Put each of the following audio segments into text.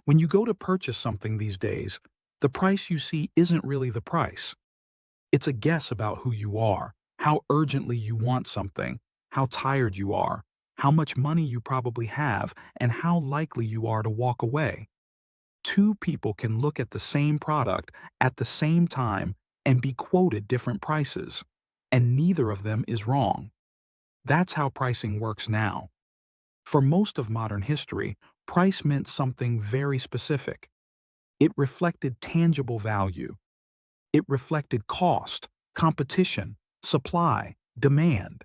When you go to purchase something these days, the price you see isn't really the price. It's a guess about who you are, how urgently you want something, how tired you are, how much money you probably have, and how likely you are to walk away. Two people can look at the same product at the same time and be quoted different prices, and neither of them is wrong. That's how pricing works now. For most of modern history, price meant something very specific. It reflected tangible value. It reflected cost, competition, supply, demand.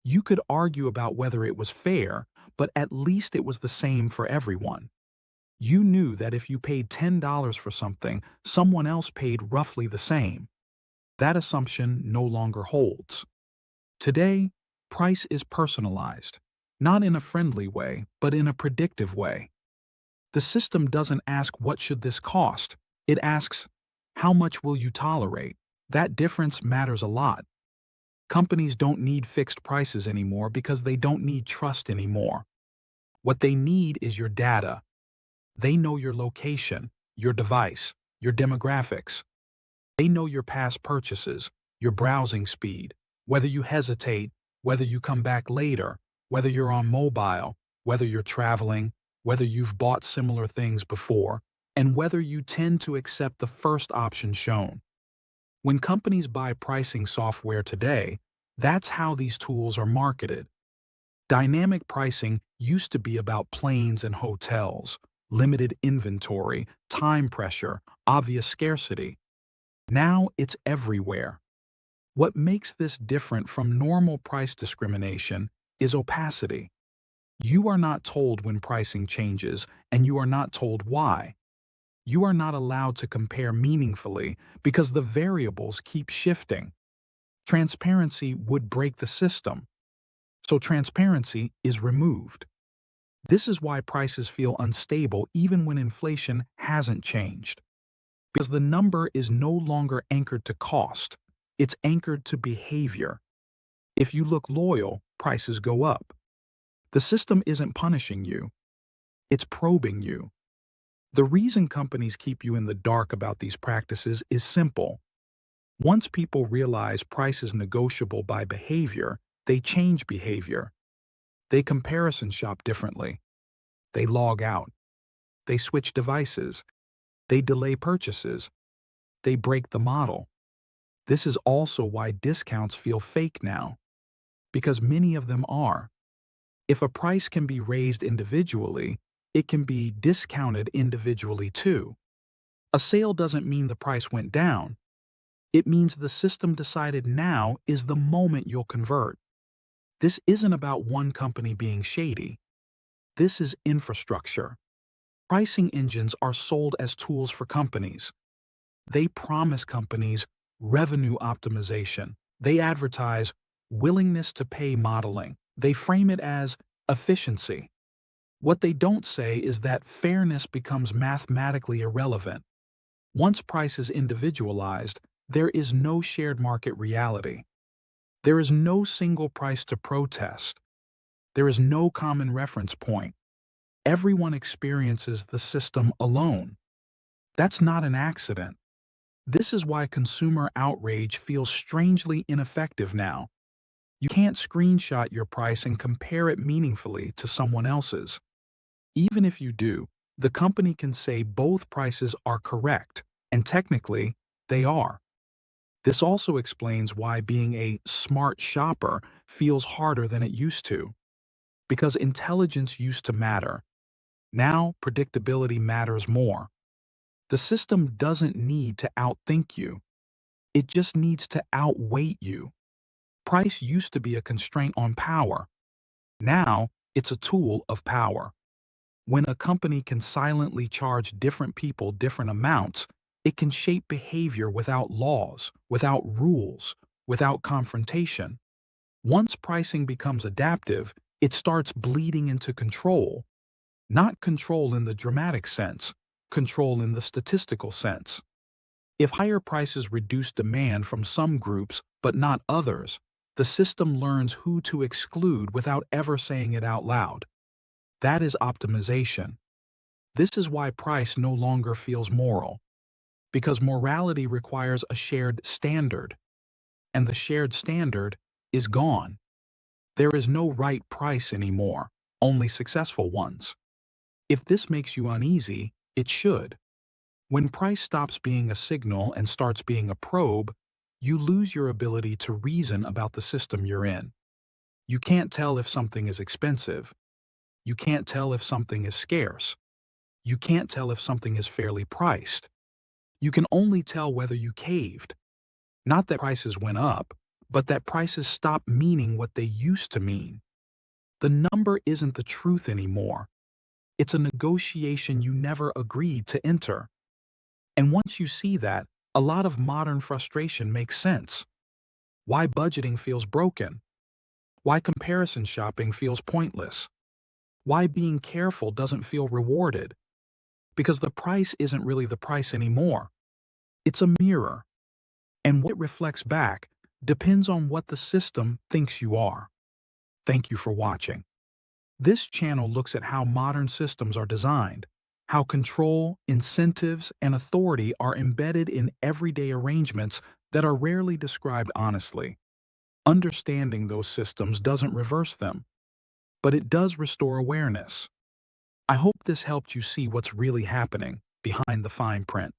You could argue about whether it was fair, but at least it was the same for everyone. You knew that if you paid $10 for something, someone else paid roughly the same. That assumption no longer holds. Today, price is personalized, not in a friendly way, but in a predictive way. The system doesn't ask what should this cost, it asks how much will you tolerate. That difference matters a lot. Companies don't need fixed prices anymore because they don't need trust anymore. What they need is your data. They know your location, your device, your demographics. They know your past purchases, your browsing speed, whether you hesitate, whether you come back later, whether you're on mobile, whether you're traveling, whether you've bought similar things before, and whether you tend to accept the first option shown. When companies buy pricing software today, that's how these tools are marketed. Dynamic pricing used to be about planes and hotels, limited inventory, time pressure, obvious scarcity. Now it's everywhere. What makes this different from normal price discrimination is opacity. You are not told when pricing changes, and you are not told why. You are not allowed to compare meaningfully because the variables keep shifting. Transparency would break the system, so transparency is removed. This is why prices feel unstable even when inflation hasn't changed. Because the number is no longer anchored to cost, it's anchored to behavior. If you look loyal, prices go up. The system isn't punishing you, it's probing you. The reason companies keep you in the dark about these practices is simple. Once people realize price is negotiable by behavior, they change behavior. They comparison shop differently. They log out. They switch devices. They delay purchases. They break the model. This is also why discounts feel fake now, because many of them are. If a price can be raised individually, it can be discounted individually too. A sale doesn't mean the price went down. It means the system decided now is the moment you'll convert. This isn't about one company being shady. This is infrastructure. Pricing engines are sold as tools for companies. They promise companies revenue optimization. They advertise willingness to pay modeling. They frame it as efficiency. What they don't say is that fairness becomes mathematically irrelevant. Once price is individualized, there is no shared market reality. There is no single price to protest. There is no common reference point. Everyone experiences the system alone. That's not an accident. This is why consumer outrage feels strangely ineffective now. You can't screenshot your price and compare it meaningfully to someone else's. Even if you do, the company can say both prices are correct, and technically, they are. This also explains why being a smart shopper feels harder than it used to. Because intelligence used to matter. Now, predictability matters more. The system doesn't need to outthink you. It just needs to outweight you. Price used to be a constraint on power. Now, it's a tool of power. When a company can silently charge different people different amounts, it can shape behavior without laws, without rules, without confrontation. Once pricing becomes adaptive, it starts bleeding into control. Not control in the dramatic sense, control in the statistical sense. If higher prices reduce demand from some groups but not others, the system learns who to exclude without ever saying it out loud. That is optimization. This is why price no longer feels moral, because morality requires a shared standard, and the shared standard is gone. There is no right price anymore, only successful ones. If this makes you uneasy, it should. When price stops being a signal and starts being a probe, you lose your ability to reason about the system you're in. You can't tell if something is expensive. You can't tell if something is scarce. You can't tell if something is fairly priced. You can only tell whether you caved. Not that prices went up, but that prices stopped meaning what they used to mean. The number isn't the truth anymore. It's a negotiation you never agreed to enter. And once you see that, a lot of modern frustration makes sense. Why budgeting feels broken. Why comparison shopping feels pointless. Why being careful doesn't feel rewarded. Because the price isn't really the price anymore. It's a mirror. And what it reflects back depends on what the system thinks you are. Thank you for watching. This channel looks at how modern systems are designed, how control, incentives, and authority are embedded in everyday arrangements that are rarely described honestly. Understanding those systems doesn't reverse them, but it does restore awareness. I hope this helped you see what's really happening behind the fine print.